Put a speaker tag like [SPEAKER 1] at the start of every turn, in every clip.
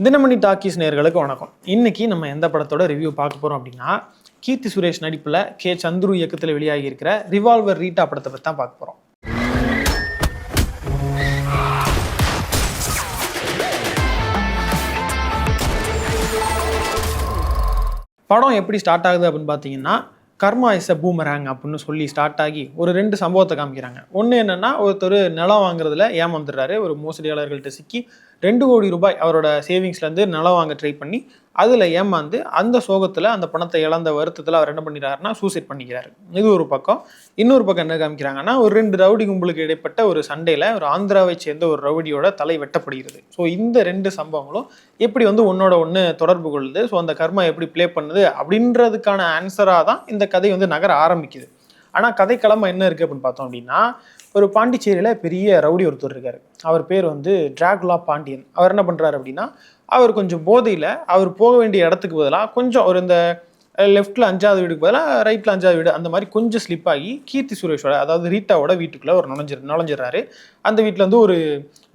[SPEAKER 1] Dinamani talkies நேயர்களுக்கு வணக்கம். இன்னைக்கு நம்ம எந்த படத்தோட ரிவ்யூ பார்க்க போறோம் அப்படின்னா, கீர்த்தி சுரேஷ் நடிப்புல கே சந்துரு இயக்கத்தில் வெளியாகி இருக்கிற ரிவால்வர் ரீட்டா படத்தை பற்றி தான் பார்க்க போறோம். படம் எப்படி ஸ்டார்ட் ஆகுது அப்படின்னு பார்த்தீங்கன்னா, கர்மா இஸ் அ பூமராங் அப்படின்னு சொல்லி ஸ்டார்ட் ஆகி ஒரு 2 சம்பவத்தை காமிக்கிறாங்க. ஒன்று என்னன்னா, ஒருத்தர் நிலம் வாங்குறதுல ஏமாந்துடுறாரு. ஒரு மோசடியாளர்கள்ட்ட சிக்கி 2 கோடி ரூபாய் அவரோட சேவிங்ஸ்லேருந்து நிலம் வாங்க ட்ரை பண்ணி அதில் ஏமாந்து அந்த சோகத்தில் அந்த பணத்தை இழந்த வருத்தத்தில் அவர் என்ன பண்ணிடுறாருன்னா சூசைட் பண்ணிக்கிறாரு. இது ஒரு பக்கம். இன்னொரு பக்கம் என்ன காமிக்கிறாங்கன்னா, ஒரு 2 ரவுடி கும்பலுக்கு இடைப்பட்ட ஒரு சண்டையில் ஒரு ஆந்திராவை சேர்ந்த ஒரு ரவுடியோட தலை வெட்டப்படுகிறது. ஸோ இந்த 2 சம்பவங்களும் எப்படி ஒன்னோட ஒன்று தொடர்பு கொள்ளுது, ஸோ அந்த கர்மா எப்படி ப்ளே பண்ணுது அப்படின்றதுக்கான ஆன்சராக தான் இந்த கதை நகர ஆரம்பிக்குது. ஆனால் கதைக்களமா என்ன இருக்குது அப்படின்னு பார்த்தோம் அப்படின்னா, ஒரு பாண்டிச்சேரியில் பெரிய ரவுடி ஒருத்தர் இருக்கார். அவர் பேர் டிராகுலா பாண்டியன். அவர் என்ன பண்ணுறாரு அப்படின்னா, அவர் கொஞ்சம் போதையில் அவர் போக வேண்டிய இடத்துக்கு பதிலாக கொஞ்சம் ஒரு இந்த லெஃப்ட்டில் 5வது வீடுக்கு பதிலாக ரைட்டில் 5வது வீடு அந்த மாதிரி கொஞ்சம் ஸ்லிப் ஆகி கீர்த்தி சுரேஷோட, அதாவது ரீட்டாவோட வீட்டுக்குள்ளே ஒரு நுழைஞ்சிடறாரு. அந்த வீட்டில் ஒரு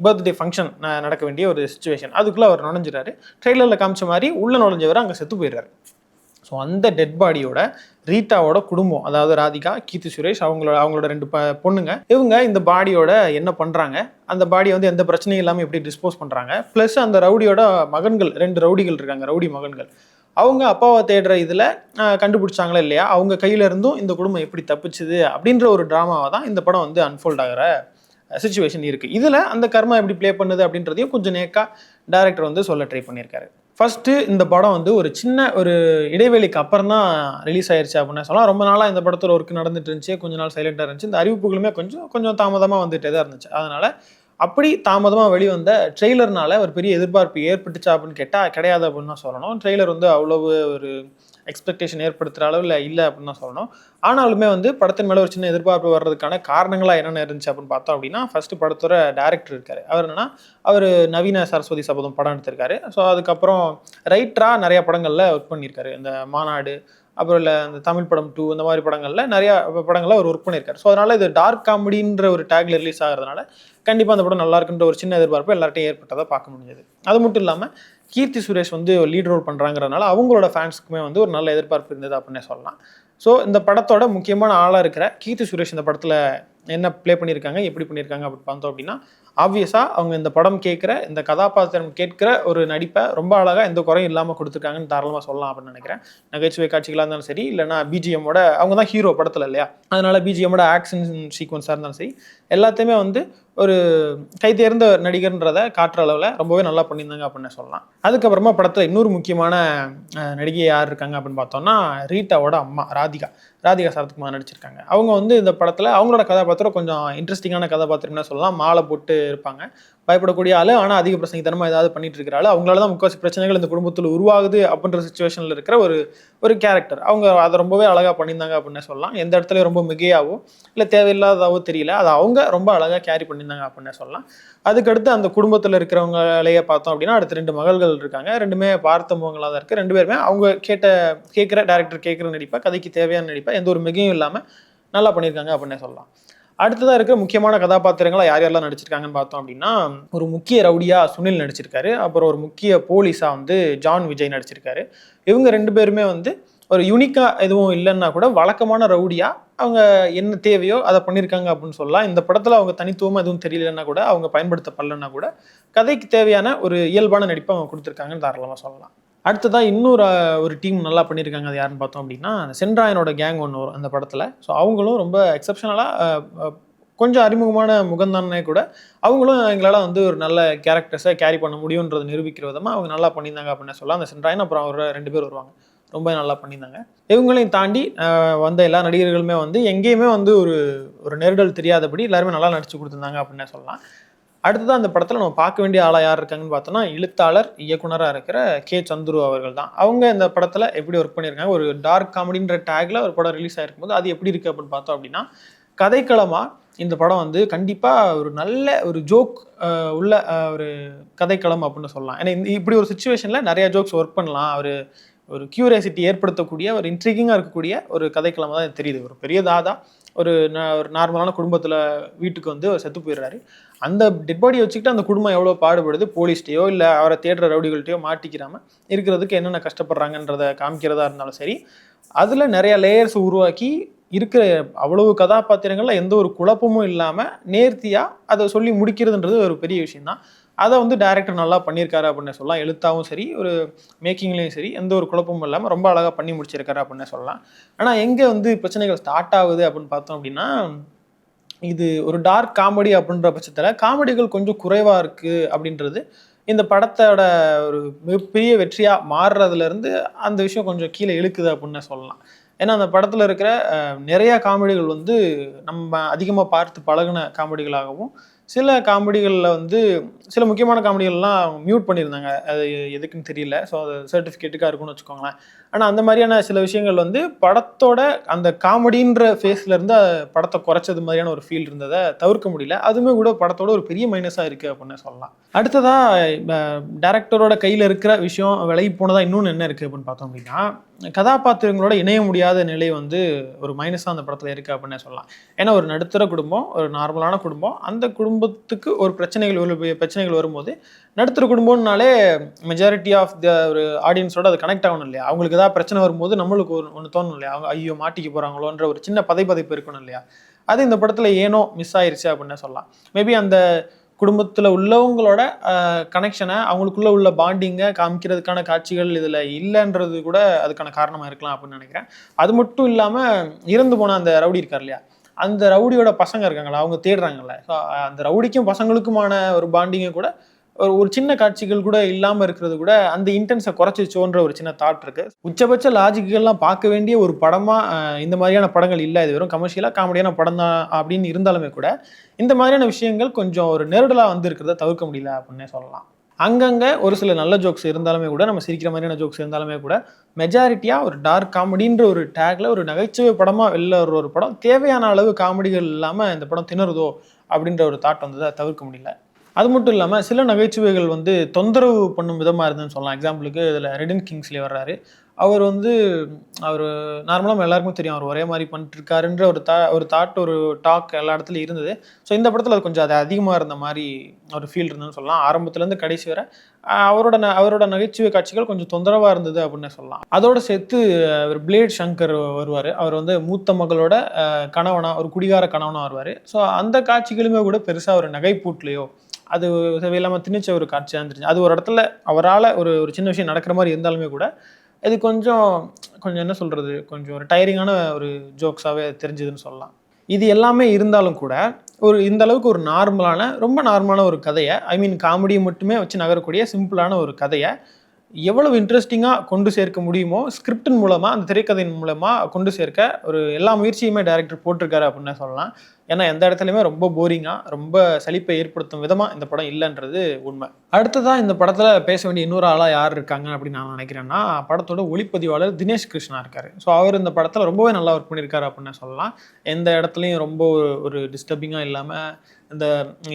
[SPEAKER 1] பர்த்டே ஃபங்க்ஷன் நடக்க வேண்டிய ஒரு சுச்சுவேஷன். அதுக்குள்ளே அவர் நுழைஞ்சிடறாரு. ட்ரெய்லரில் காமிச்ச மாதிரி உள்ளே நுழைஞ்சவர் அங்கே செத்து போயிடுறாரு. ஸோ அந்த டெட் பாடியோட ரீட்டாவோட குடும்பம், அதாவது ராதிகா, கீர்த்தி சுரேஷ், அவங்களோட 2 பொண்ணுங்க, இவங்க இந்த பாடியோட என்ன பண்ணுறாங்க, அந்த பாடியை எந்த பிரச்சனையும் இல்லாமல் எப்படி டிஸ்போஸ் பண்ணுறாங்க, ப்ளஸ் அந்த ரவுடியோட மகன்கள் 2 ரவுடிகள் இருக்காங்க, ரவுடி மகன்கள், அவங்க அப்பாவை தேடுற இதில் கண்டுபிடிச்சாங்களா இல்லையா, அவங்க கையில இருந்தும் இந்த குடும்பம் எப்படி தப்பிச்சுது அப்படின்ற ஒரு ட்ராமாவை தான் இந்த படம் அன்ஃபோல்ட் ஆகிற சிச்சுவேஷன் இருக்குது. இதில் அந்த கர்மா எப்படி ப்ளே பண்ணுது அப்படின்றதையும் கொஞ்சம் நேக்காக டைரக்டர் சொல்ல ட்ரை பண்ணியிருக்காரு. ஃபஸ்ட்டு இந்த படம் ஒரு சின்ன ஒரு இடைவெளிக்கு அப்புறம் தான் ரிலீஸ் ஆயிடுச்சு அப்படின்னு சொல்லலாம். ரொம்ப நாளாக இந்த படத்தில் ஒர்க் நடந்துட்டு இருந்துச்சு, கொஞ்ச நாள் சைலண்டாக இருந்துச்சு. இந்த அறிவிப்புகளுமே கொஞ்சம் தாமதமாக வந்துட்டே தான் இருந்துச்சு. அதனால் அப்படி தாமதமாக வெளிவந்த ட்ரெய்லர்னால ஒரு பெரிய எதிர்பார்ப்பு ஏற்பட்டுச்சா அப்படின்னு கேட்டால் கிடையாது அப்படின்னு தான் சொல்லணும். ட்ரெய்லர் அவ்வளவு ஒரு எக்ஸ்பெக்டேஷன் ஏற்படுத்துகிற அளவில் இல்லை அப்படின்னு தான் சொல்லணும். ஆனாலுமே படத்தின் மேலே ஒரு சின்ன எதிர்பார்ப்பு வர்றதுக்கான காரணங்களாக என்னென்ன இருந்துச்சு அப்படின்னு பார்த்தோம் அப்படின்னா, ஃபஸ்ட்டு படத்தோட டேரக்டர் இருக்கார். அவர் என்னன்னா, அவர் நவீன சரஸ்வதி சபதம் படம் எடுத்திருக்காரு. ஸோ அதுக்கப்புறம் ரைட்டராக நிறையா படங்களில் ஒர்க் பண்ணியிருக்காரு. இந்த மாநாடு, அப்புறம் இல்லை இந்த தமிழ் படம் 2 இந்த மாதிரி படங்களில் நிறையா படங்களில் அவர் ஒர்க் பண்ணியிருக்காரு. ஸோ அதனால் இது டார்க் காமெடின்ற ஒரு டேக்ல ரிலீஸ் ஆகிறதுனால கண்டிப்பாக அந்த படம் நல்லா இருக்குன்ற ஒரு சின்ன எதிர்பார்ப்பு எல்லார்ட்டையும் ஏற்பட்டதை பார்க்க முடிஞ்சது. அது மட்டும் இல்லாமல் கீர்த்தி சுரேஷ் லீட் ரோல் பண்ணுறாங்கிறதுனால அவங்களோட ஃபேன்ஸுக்குமே ஒரு நல்ல எதிர்பார்ப்பு இருந்தது அப்படின்னே சொல்லலாம். ஸோ இந்த படத்தோட முக்கியமான ஆளாக இருக்கிற கீர்த்தி சுரேஷ் இந்த படத்தில் என்ன ப்ளே பண்ணியிருக்காங்க, எப்படி பண்ணியிருக்காங்க அப்படின்னு பார்த்தோம் அப்படின்னா, ஆப்வியஸாக அவங்க இந்த படம் கேட்குற, இந்த கதாபாத்திரம் கேட்குற ஒரு நடிப்பை ரொம்ப அழகாக எந்த குறையும் இல்லாமல் கொடுத்துருக்காங்கன்னு தாராளமாக சொல்லலாம் அப்படின்னு நினைக்கிறேன். நகைச்சுவை காட்சிகளாக இருந்தாலும் சரி, இல்லைனா பிஜிஎம்மோட, அவங்க தான் ஹீரோ படத்தில் இல்லையா, அதனால் பிஜிஎம்மோட ஆக்ஷன் சீக்வன்ஸாக இருந்தாலும் சரி, எல்லாத்தையுமே ஒரு கைதேர்ந்த நடிகர்ன்றதை காட்டுற அளவில் ரொம்பவே நல்லா பண்ணியிருந்தாங்க அப்படின்னு சொல்லலாம். அதுக்கப்புறமா படத்தில் இன்னொரு முக்கியமான நடிகை யார் இருக்காங்க அப்படின்னு பார்த்தோம்னா, ரீட்டாவோட அம்மா ராதிகா சரத்குமார் நடிச்சிருக்காங்க. அவங்க இந்த படத்தில் அவங்களோட கதாபாத்திரம் கொஞ்சம் இன்ட்ரெஸ்டிங்கான கதாபாத்திரம்னு சொல்லலாம். மாலை போட்டு இருப்பாங்க, பயப்படக்கூடிய ஆள், ஆனால் அதிக பிரசங்கித்தனமாக ஏதாவது பண்ணிட்டு இருக்கிறாள். அவங்களால தான் முக்கால்வாசி பிரச்சனைகள் இந்த குடும்பத்தில் உருவாகுது அப்படின்ற சிச்சுவேஷனில் இருக்கிற ஒரு கேரக்டர். அவங்க அதை ரொம்பவே அழகாக பண்ணியிருந்தாங்க அப்படின்னு சொல்லலாம். எந்த இடத்துலையும் ரொம்ப மிகையாவோ இல்லை தேவையில்லாததாவோ தெரியல, அதை அவங்க ரொம்ப அழகாக கேரி பண்ணியிருந்தாங்க அப்படின்னு சொல்லலாம். அதுக்கடுத்து அந்த குடும்பத்தில் இருக்கிறவங்களையே பார்த்தோம் அப்படின்னா, அடுத்து 2 மகள்கள் இருக்காங்க. 2மே பார்த்த முகங்களாக தான் இருக்குது. 2 பேருமே அவங்க கேட்குற டேரக்டர் கேட்குற நடிப்பை, கதைக்கு தேவையான நடிப்பை எந்த ஒரு மிகையும் இல்லாமல் நல்லா பண்ணியிருக்காங்க அப்படின்னே சொல்லலாம். அடுத்ததாக இருக்கிற முக்கியமான கதாபாத்திரங்களை யாரெல்லாம் நடிச்சிருக்காங்கன்னு பார்த்தோம் அப்படின்னா, ஒரு முக்கிய ரவுடியாக சுனில் நடிச்சிருக்காரு. அப்புறம் ஒரு முக்கிய போலீஸாக ஜான் விஜய் நடிச்சிருக்காரு. இவங்க 2 பேருமே ஒரு யூனிக்காக எதுவும் இல்லைன்னா கூட வழக்கமான ரவுடியாக அவங்க என்ன தேவையோ அதை பண்ணியிருக்காங்க அப்படின்னு சொல்லலாம். இந்த படத்தில் அவங்க தனித்துவமாக எதுவும் தெரியலன்னா கூட, அவங்க பயன்படுத்தப்படலைன்னா கூட, கதைக்கு தேவையான ஒரு இயல்பான நடிப்பை அவங்க கொடுத்துருக்காங்கன்னு தாராளமாக சொல்லலாம். அடுத்ததாக இன்னொரு ஒரு டீம் நல்லா பண்ணியிருக்காங்க. அது யாருன்னு பார்த்தோம் அப்படின்னா, சென்ட்ராயனோட கேங் ஒன்று வரும் அந்த படத்தில். ஸோ அவங்களும் ரொம்ப எக்ஸப்ஷனலாக கொஞ்சம் அறிமுகமான முகந்தானே கூட, அவங்களும் எங்களால் ஒரு நல்ல கேரக்டர்ஸை கேரி பண்ண முடியுன்றதை நிரூபிக்கிற விதமாக அவங்க நல்லா பண்ணியிருந்தாங்க அப்படின்னு சொல்லலாம். அந்த சென்ட்ராயன் அப்புறம் அவர் 2 பேர் வருவாங்க, ரொம்ப நல்லா பண்ணியிருந்தாங்க. இவங்களையும் தாண்டி வந்த எல்லா நடிகர்களுமே எங்கேயுமே ஒரு நெருடல் தெரியாதபடி எல்லாருமே நல்லா நடிச்சு கொடுத்துருந்தாங்க அப்படின்னு சொல்லலாம். அடுத்ததான் அந்த படத்தில் நம்ம பார்க்க வேண்டிய ஆளாக யார் இருக்காங்கன்னு பார்த்தோம்னா, எழுத்தாளர் இயக்குனராக இருக்கிற கே சந்துரு அவர்கள் தான். அவங்க இந்த படத்தில் எப்படி ஒர்க் பண்ணியிருக்காங்க, ஒரு டார்க் காமெடின்ற டேக்ல ஒரு படம் ரிலீஸ் ஆகிருக்கும் போது அது எப்படி இருக்குது அப்படின்னு பார்த்தோம் அப்படின்னா, கதைக்களமாக இந்த படம் கண்டிப்பாக ஒரு நல்ல ஒரு ஜோக் உள்ள ஒரு கதைக்களம் அப்படின்னு சொல்லலாம். ஏன்னா இப்படி ஒரு சுச்சுவேஷனில் நிறைய ஜோக்ஸ் ஒர்க் பண்ணலாம். அவர் ஒரு கியூரியாசிட்டி ஏற்படுத்தக்கூடிய ஒரு இன்ட்ரிகிங்காக இருக்கக்கூடிய ஒரு கதைக்களமாக தான் தெரியுது. ஒரு பெரிய தாதா ஒரு ஒரு நார்மலான குடும்பத்தில் வீட்டுக்கு வந்து அவர் செத்து போயிடுறாரு. அந்த டெட் பாடியை வச்சுக்கிட்டு அந்த குடும்பம் எவ்வளோ பாடுபடுது, போலீஸ்டையோ இல்லை அவரை தேடுற ரவுடிகள்கிட்டையோ மாட்டிக்கிறாமல் இருக்கிறதுக்கு என்னென்ன கஷ்டப்படுறாங்கன்றதை காமிக்கிறதா இருந்தாலும் சரி, அதில் நிறைய லேயர்ஸ் உருவாக்கி இருக்கிற அவ்வளவு கதாபாத்திரங்கள்ல எந்த ஒரு குழப்பமும் இல்லாமல் நேர்த்தியாக அதை சொல்லி முடிக்கிறதுன்றது ஒரு பெரிய விஷயம் தான். அதை வந்து டைரக்டர் நல்லா பண்ணியிருக்காரு அப்படின்னு சொல்லலாம். எழுத்தாவும் சரி, ஒரு மேக்கிங்லேயும் சரி, எந்த ஒரு குழப்பமும் இல்லாமல் ரொம்ப அழகாக பண்ணி முடிச்சிருக்காரு அப்படின்னு சொல்லலாம். ஆனால் எங்கே வந்து பிரச்சனைகள் ஸ்டார்ட் ஆகுது அப்படின்னு பார்த்தோம் அப்படின்னா, இது ஒரு டார்க் காமெடி அப்படின்ற பட்சத்தில் காமெடிகள் கொஞ்சம் குறைவாக இருக்குது அப்படின்றது இந்த படத்தோட ஒரு மிகப்பெரிய வெற்றியாக மாறுறதுலேருந்து அந்த விஷயம் கொஞ்சம் கீழே இழுக்குது அப்படின்னு சொல்லலாம். ஏன்னா அந்த படத்தில் இருக்கிற நிறைய காமெடிகள் வந்து நம்ம அதிகமாக பார்த்து பழகின காமெடிகளாகவும், சில காமெடிகளில் வந்து சில முக்கியமான காமெடிகள்லாம் மியூட் பண்ணியிருந்தாங்க. அது எதுக்குன்னு தெரியல. ஸோ அது சர்டிஃபிகேட்டுக்காக இருக்கும்னு வச்சுக்கோங்களேன். ஆனால் அந்த மாதிரியான சில விஷயங்கள் வந்து படத்தோட அந்த காமெடின்ற ஃபேஸ்லேருந்து படத்தை குறைச்சது மாதிரியான ஒரு ஃபீல் இருந்ததை தவிர்க்க முடியல. அதுவுமே கூட படத்தோட ஒரு பெரிய மைனஸாக இருக்குது அப்படின்னு சொல்லலாம். அடுத்ததாக டைரக்டரோட கையில் இருக்கிற விஷயம் விலகி போனதாக இன்னொன்று என்ன இருக்குது அப்படின்னு பார்த்தோம் அப்படின்னா, கதாபாத்திரங்களோட இணைய முடியாத நிலை வந்து ஒரு மைனஸாக அந்த படத்தில் இருக்குது அப்படின்னு சொல்லலாம். ஏன்னா ஒரு நடுத்தர குடும்பம், ஒரு நார்மலான குடும்பம், அந்த குடும்பத்துக்கு ஒரு பிரச்சனைகள் வரும்போது நடுத்தர குடும்பம்னாலே மெஜாரிட்டி ஆஃப் த ஒரு ஆடியன்ஸோட அது கனெக்ட் ஆகணும் இல்லையா? அவங்களுக்கு ஏதாவது பிரச்சனை வரும்போது நம்மளுக்கு ஒன்று தோணும் இல்லையா? அவங்க ஐயோ மாட்டிக்க போகிறாங்களோன்ற ஒரு சின்ன பதைப்பதைப்பு இருக்கணும் இல்லையா? அது இந்த படத்தில் ஏனோ மிஸ் ஆயிருச்சு அப்படின்னு சொல்லலாம். மேபி அந்த குடும்பத்தில் உள்ளவங்களோட கனெக்ஷனை, அவங்களுக்குள்ள உள்ள பாண்டிங்கை காமிக்கிறதுக்கான காட்சிகள் இதில் இல்லைன்றது கூட அதுக்கான காரணமாக இருக்கலாம் அப்படின்னு நினைக்கிறேன். அது மட்டும் இல்லாமல் இறந்து போன அந்த ரவுடி இருக்கார் இல்லையா, அந்த ரவுடியோட பசங்க இருக்காங்களா, அவங்க தேடுறாங்கல்ல, ஸோ அந்த ரவுடிக்கும் பசங்களுக்குமான ஒரு பாண்டிங்கை கூட ஒரு சின்ன காட்சிகள் கூட இல்லாமல் இருக்கிறது கூட அந்த இன்டென்ஸை குறைச்சிச்சோன்ற ஒரு சின்ன தாட் இருக்கு. உச்சபட்ச லாஜிக்கெல்லாம் பார்க்க வேண்டிய ஒரு படமாக இந்த மாதிரியான படங்கள் இல்லை. இது வெறும் கமர்ஷியலாக காமெடியான படம் தான் அப்படின்னு இருந்தாலுமே கூட இந்த மாதிரியான விஷயங்கள் கொஞ்சம் ஒரு நெருடலாக வந்து இருக்கிறத தவிர்க்க முடியல அப்படின்னே சொல்லலாம். அங்கங்கே ஒரு சில நல்ல ஜோக்ஸ் இருந்தாலுமே கூட, நம்ம சிரிக்கிற மாதிரியான ஜோக்ஸ் இருந்தாலுமே கூட, மெஜாரிட்டியாக ஒரு டார்க் காமெடின்ற ஒரு டேக்ல ஒரு நகைச்சுவை படமாக வெளில வர ஒரு படம் தேவையான அளவு காமெடிகள் இல்லாமல் இந்த படம் திணறுதோ அப்படின்ற ஒரு தாட் வந்ததை தவிர்க்க முடியல. அது மட்டும் இல்லாமல் சில நகைச்சுவைகள் வந்து தொந்தரவு பண்ணும் விதமாக இருந்துன்னு சொல்லலாம். எக்ஸாம்பிளுக்கு இதில் ரெடின் கிங்ஸ்லே வர்றாரு. அவர் வந்து அவர் நார்மலாக எல்லாருக்கும் தெரியும், அவர் ஒரே மாதிரி பண்ணிட்டு இருக்காருன்ற ஒரு தாட் ஒரு டாக் எல்லா இடத்துலையும் இருந்தது. ஸோ இந்த படத்தில் அது கொஞ்சம் அது அதிகமாக இருந்த மாதிரி ஒரு ஃபீல் இருந்ததுன்னு சொல்லலாம். ஆரம்பத்துலேருந்து கடைசி வரை அவரோட நகைச்சுவை காட்சிகள் கொஞ்சம் தொந்தரவாக இருந்தது அப்படின்னு சொல்லலாம். அதோடு சேர்த்து ஒரு பிளேட் சங்கர் வருவார். அவர் வந்து மூத்த மகளோட கணவனாக, ஒரு குடிகார கணவனாக வருவார். ஸோ அந்த காட்சிகளுமே கூட பெருசாக ஒரு நகைப்பூட்லையோ, அது தேவையில்லாமல் திணிச்ச ஒரு காட்சியாக இருந்துச்சு. அது ஒரு இடத்துல அவரால் ஒரு சின்ன விஷயம் நடக்கிற மாதிரி இருந்தாலுமே கூட இது கொஞ்சம் என்ன சொல்கிறது, கொஞ்சம் ஒரு டயரிங்கான ஒரு ஜோக்ஸாகவே தெரிஞ்சுதுன்னு சொல்லலாம். இது எல்லாமே இருந்தாலும் கூட இந்த அளவுக்கு ஒரு ரொம்ப நார்மலான ஒரு கதையை, ஐ மீன் காமெடியை மட்டுமே வச்சு நகரக்கூடிய சிம்பிளான ஒரு கதையை எவ்வளவு இன்ட்ரெஸ்டிங்காக கொண்டு சேர்க்க முடியுமோ ஸ்கிரிப்டின் மூலமாக, அந்த திரைக்கதையின் மூலமாக கொண்டு சேர்க்க எல்லா முயற்சியுமே டைரக்டர் போட்டிருக்காரு அப்படின்னு சொல்லலாம். ஏன்னா எந்த இடத்துலையுமே ரொம்ப போரிங்காக, ரொம்ப சலிப்பை ஏற்படுத்தும் விதமாக இந்த படம் இல்லைன்றது உண்மை. அடுத்ததான் இந்த படத்தில் பேச வேண்டிய இன்னொரு ஆளாக யார் இருக்காங்க அப்படின்னு நான் நினைக்கிறேன்னா, படத்தோட ஒளிப்பதிவாளர் தினேஷ் கிருஷ்ணா இருக்கார். ஸோ அவர் இந்த படத்தில் ரொம்பவே நல்லா ஒர்க் பண்ணியிருக்காரு அப்படின்னு சொல்லலாம். எந்த இடத்துலையும் ரொம்ப ஒரு டிஸ்டர்பிங்காக இல்லாமல், இந்த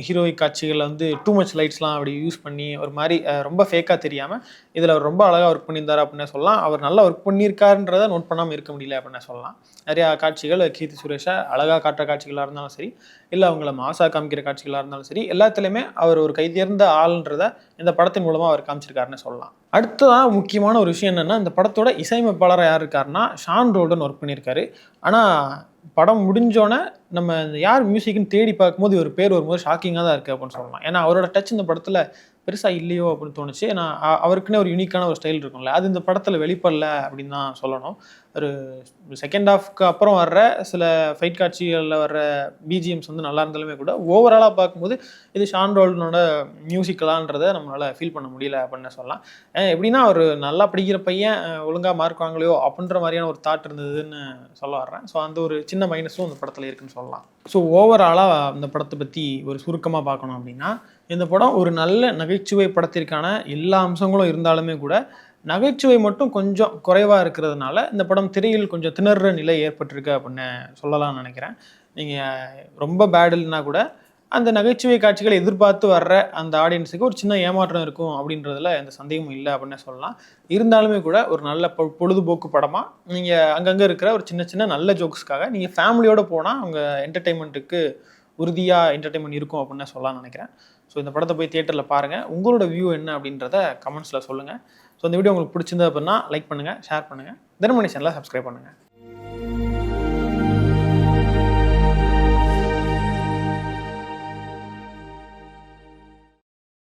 [SPEAKER 1] ஹீரோயிக் காட்சிகளில் வந்து டூ மச் லைட்ஸ்லாம் அப்படி யூஸ் பண்ணி ஒரு மாதிரி ரொம்ப ஃபேக்காக தெரியாமல் இதில் அவர் ரொம்ப அழகாக ஒர்க் பண்ணியிருந்தார் அப்படின்னு சொல்லலாம். அவர் நல்லா ஒர்க் பண்ணியிருக்காருன்றதை நோட் பண்ணாமல் இருக்க முடியல அப்படின்னு சொல்லலாம். நிறையா காட்சிகள் கீர்த்தி சுரேஷை அழகாக காட்டுற காட்சிகளாக இருந்தாலும் சரி, இல்லை அவங்கள மாசா காமிக்கிற காட்சிகளாக இருந்தாலும் சரி, எல்லாத்துலேயுமே அவர் ஒரு கைதேர்ந்த ஆளுன்றதை இந்த படத்தின் மூலமாக அவர் காமிச்சிருக்காருன்னு சொல்லலாம். அடுத்ததான் முக்கியமான ஒரு விஷயம் என்னென்னா, இந்த படத்தோட இசையமைப்பாளராக யார் இருக்காருன்னா ஷான் ரோல்டன் ஒர்க் பண்ணியிருக்காரு. ஆனால் படம் முடிஞ்சோன்னே நம்ம யார் மியூசிக்னு தேடி பார்க்கும்போது இவர் பேர் வரும்போது ஷாக்கிங்காக தான் இருக்குது அப்படின்னு சொல்லலாம். ஏன்னா அவரோட டச் இந்த படத்தில் பெருசாக இல்லையோ அப்படின்னு தோணுச்சு. ஏன்னா அவருக்குன்னே ஒரு யூனிக்கான ஒரு ஸ்டைல் இருக்கும்ல, அது இந்த படத்தில் வெளிப்படல அப்படின்னு தான் சொல்லணும். ஒரு செகண்ட் ஹாஃப்க்கு அப்புறம் வர்ற சில ஃபைட் காட்சிகளில் வர்ற பிஜிஎம்ஸ் வந்து நல்லா இருந்தாலுமே கூட ஓவராலாக பார்க்கும்போது இது ஷான் ரோல்டனோட மியூசிக்கலான்றதை நம்மளால் ஃபீல் பண்ண முடியல அப்படின்னு சொல்லலாம். எப்படின்னா ஒரு நல்லா படிக்கிற பையன் ஒழுங்காக மார்க் வாங்கலையோ அப்படின்ற மாதிரியான ஒரு தாட் இருந்ததுன்னு சொல்ல வர்றேன். ஸோ அந்த ஒரு சின்ன மைனஸும் இந்த படத்தில் இருக்குன்னு சொல்லலாம். ஸோ ஓவராலாக இந்த படத்தை பற்றி ஒரு சுருக்கமாக பார்க்கணும் அப்படின்னா, இந்த படம் ஒரு நல்ல நகைச்சுவை படத்திற்கான எல்லா அம்சங்களும் இருந்தாலுமே கூட நகைச்சுவை மட்டும் கொஞ்சம் குறைவாக இருக்கிறதுனால இந்த படம் திரையில் கொஞ்சம் திணற நிலை ஏற்பட்டிருக்கு அப்படின்னு சொல்லலாம்னு நினைக்கிறேன். நீங்கள் ரொம்ப பேட் இல்லைனா கூட அந்த நகைச்சுவை காட்சிகளை எதிர்பார்த்து வர்ற அந்த ஆடியன்ஸுக்கு ஒரு சின்ன ஏமாற்றம் இருக்கும் அப்படின்றதுல எந்த சந்தேகமும் இல்லை அப்படின்னு சொல்லலாம். இருந்தாலுமே கூட ஒரு நல்ல பொழுதுபோக்கு படமாக நீங்கள் அங்கங்கே இருக்கிற ஒரு சின்ன சின்ன நல்ல ஜோக்ஸ்க்காக நீங்கள் ஃபேமிலியோடு போனால் அவங்க என்டர்டெயின்மெண்ட்டுக்கு உறுதியாக என்டர்டெயின்மெண்ட் இருக்கும் அப்படின்னு சொல்லலாம்னு நினைக்கிறேன். ஸோ இந்த படத்தை போய் தியேட்டரில் பாருங்கள். உங்களோட வியூ என்ன அப்படின்றத கமெண்ட்ஸில் சொல்லுங்கள். ஸோ இந்த வீடியோ உங்களுக்கு பிடிச்சிருந்தது அப்படின்னா லைக் பண்ணுங்கள், ஷேர் பண்ணுங்கள், தினமணி சேனலை சப்ஸ்கிரைப் பண்ணுங்கள்.